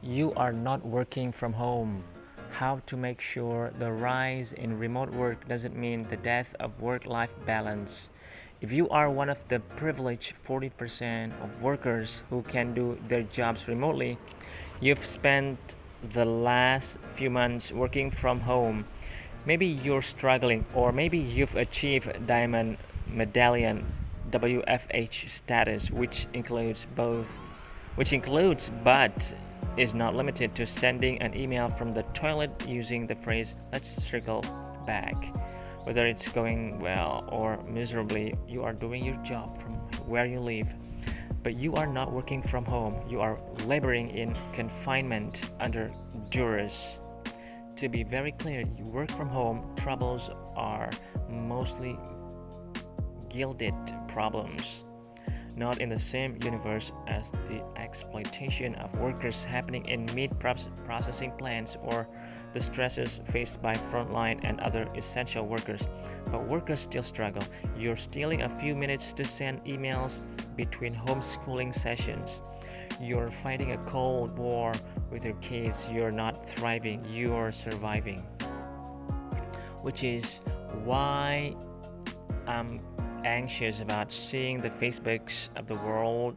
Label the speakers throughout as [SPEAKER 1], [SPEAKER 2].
[SPEAKER 1] You are not working from home. How to make sure the rise in remote work doesn't mean the death of work life balance. If you are one of the privileged 40% of workers who can do their jobs remotely, you've spent the last few months working from home. Maybe you're struggling, or maybe you've achieved Diamond Medallion WFH status, which includes but is not limited to sending an email from the toilet using the phrase let's circle back. Whether it's going well or miserably, you are doing your job from where you live. But you are not working from home, you are laboring in confinement under duress. To be very clear, you work from home troubles are mostly gilded problems, not in the same universe as the exploitation of workers happening in meat processing plants or the stresses faced by frontline and other essential workers. But workers still struggle. You're stealing a few minutes to send emails between homeschooling sessions. You're fighting a cold war with your kids. You're not thriving, you're surviving. Which is why I'm anxious about seeing the Facebooks of the world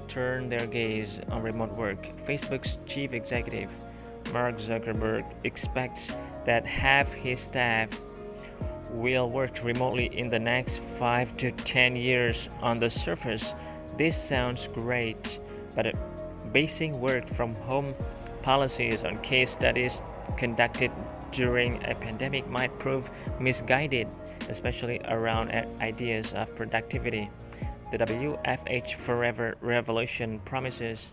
[SPEAKER 1] turn their gaze on remote work. Facebook's chief executive, Mark Zuckerberg, expects that half his staff will work remotely in the next 5 to 10 years. On the surface, this sounds great, but basing work from home policies on case studies conducted during a pandemic might prove misguided, especially around ideas of productivity. The WFH Forever Revolution promises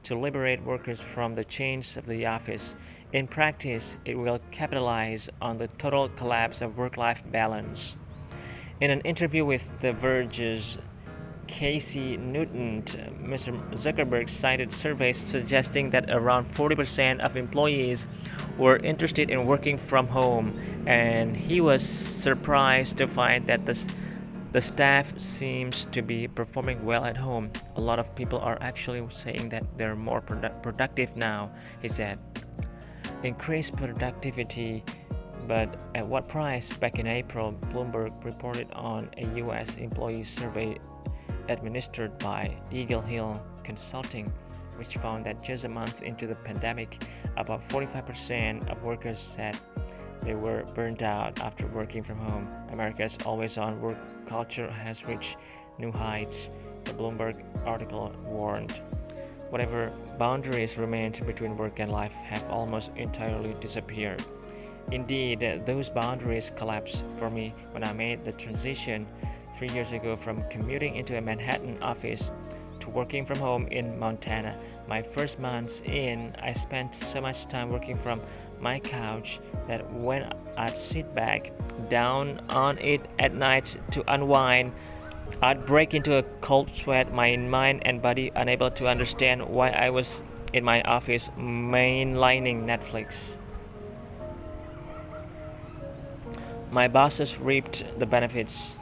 [SPEAKER 1] to liberate workers from the chains of the office. In practice, it will capitalize on the total collapse of work-life balance. In an interview with The Verge's Casey Newton, Mr. Zuckerberg cited surveys suggesting that around 40% of employees were interested in working from home, and he was surprised to find that the staff seems to be performing well at home. A lot of people are actually saying that they're more productive now, he said. Increased productivity, but at what price? Back in April, Bloomberg reported on a U.S. employee survey administered by Eagle Hill Consulting, which found that just a month into the pandemic, about 45% of workers said they were burnt out after working from home. America's always-on work culture has reached new heights, the Bloomberg article warned. Whatever boundaries remained between work and life have almost entirely disappeared. Indeed, those boundaries collapsed for me when I made the transition 3 years ago from commuting into a Manhattan office to working from home in Montana. My first months in, I spent so much time working from my couch that when I'd sit back down on it at night to unwind, I'd break into a cold sweat, my mind and body unable to understand why I was in my office mainlining Netflix. My bosses reaped the benefits,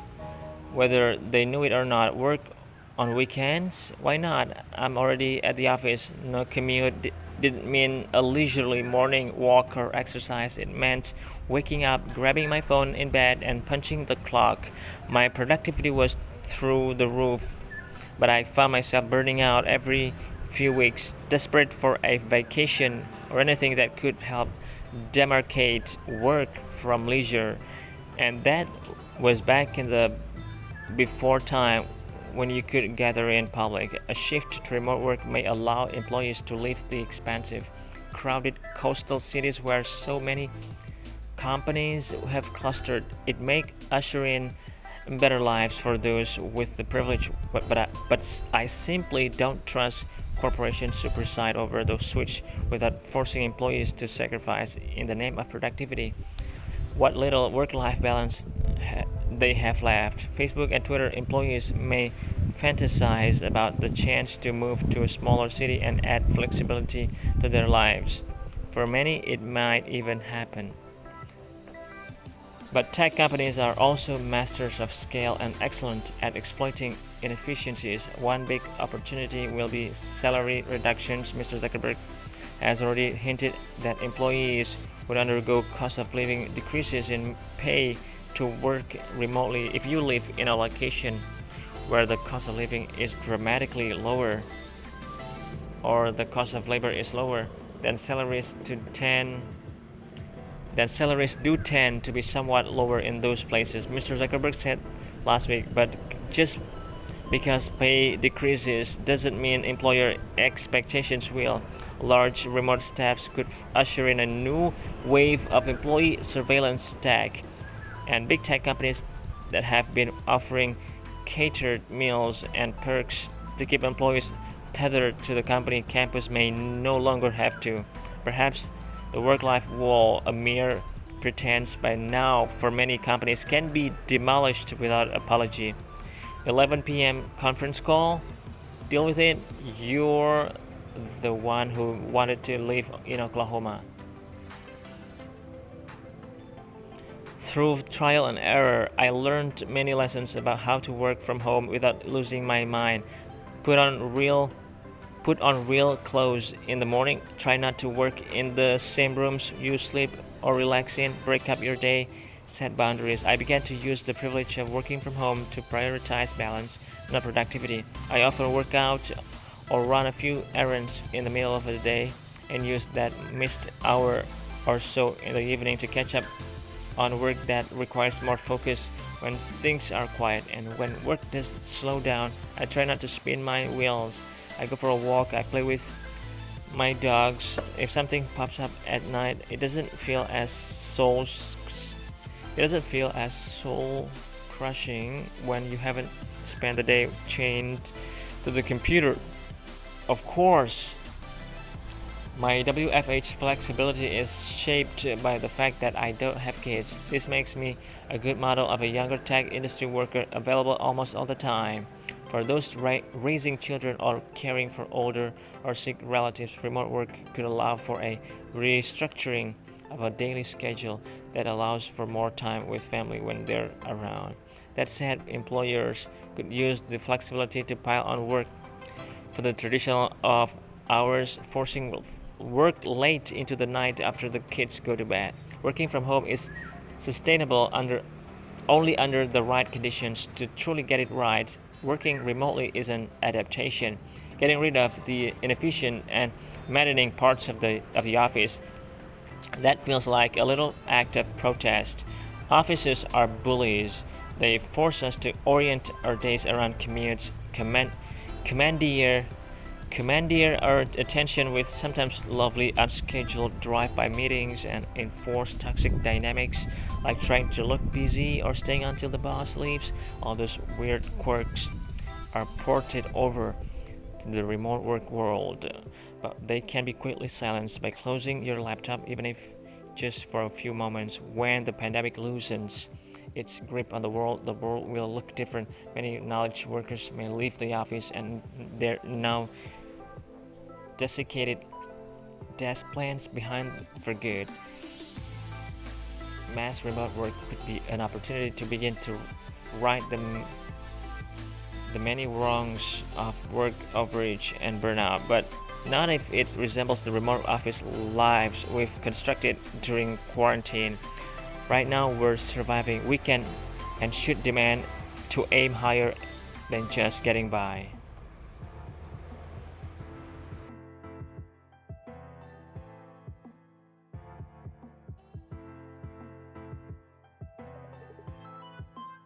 [SPEAKER 1] whether they knew it or not. Work on weekends? Why not? I'm already at the office. No commute didn't mean a leisurely morning walk or exercise. It meant waking up, grabbing my phone in bed, and punching the clock. My productivity was through the roof, but I found myself burning out every few weeks, desperate for a vacation or anything that could help demarcate work from leisure. And that was back in the before time when you could gather in public. A shift to remote work may allow employees to leave the expansive, crowded coastal cities where so many companies have clustered. It may usher in better lives for those with the privilege, but I simply don't trust corporations to preside over those switch without forcing employees to sacrifice in the name of productivity what little work-life balance they have left. Facebook and Twitter employees may fantasize about the chance to move to a smaller city and add flexibility to their lives. For many, it might even happen. But tech companies are also masters of scale and excellent at exploiting inefficiencies. One big opportunity will be salary reductions, Mr. Zuckerberg has already hinted that employees would undergo cost of living decreases in pay to work remotely. If you live in a location where the cost of living is dramatically lower or the cost of labor is lower, then salaries do tend to be somewhat lower in those places, Mr. Zuckerberg said last week. But just because pay decreases doesn't mean employer expectations will. Large remote staffs could usher in a new wave of employee surveillance tech, and big tech companies that have been offering catered meals and perks to keep employees tethered to the company campus may no longer have to. Perhaps the work-life wall, a mere pretense by now for many companies, can be demolished without apology. 11 p.m. conference call. Deal with it. You're the one who wanted to live in Oklahoma. Through trial and error, I learned many lessons about how to work from home without losing my mind. Put on real clothes in the morning. Try not to work in the same rooms you sleep or relax in. Break up your day. Set boundaries. I began to use the privilege of working from home to prioritize balance, not productivity. I often work out or run a few errands in the middle of the day and use that missed hour or so in the evening to catch up on work that requires more focus when things are quiet. And when work does slow down, I try not to spin my wheels. I go for a walk. I play with my dogs. If something pops up at night, it doesn't feel as soul crushing when you haven't spent the day chained to the computer. Of course, my WFH flexibility is shaped by the fact that I don't have kids. This makes me a good model of a younger tech industry worker available almost all the time. For those raising children or caring for older or sick relatives, remote work could allow for a restructuring of a daily schedule that allows for more time with family when they're around. That said, employers could use the flexibility to pile on work for the traditional off hours, forcing work late into the night after the kids go to bed. Working from home is sustainable only under the right conditions. To truly get it right, working remotely is an adaptation. Getting rid of the inefficient and maddening parts of the office, that feels like a little act of protest. Offices are bullies. They force us to orient our days around commutes, commandeer our attention with sometimes lovely unscheduled drive-by meetings, and enforce toxic dynamics like trying to look busy or staying until the boss leaves. All those weird quirks are ported over to the remote work world, but they can be quickly silenced by closing your laptop, even if just for a few moments. When the pandemic loosens its grip on the world will look different. Many knowledge workers may leave the office and their now desiccated desk plans behind for good. Mass remote work could be an opportunity to begin to right the many wrongs of work overreach and burnout, but not if it resembles the remote office lives we've constructed during quarantine. Right now we're surviving. We can and should demand to aim higher than just getting by.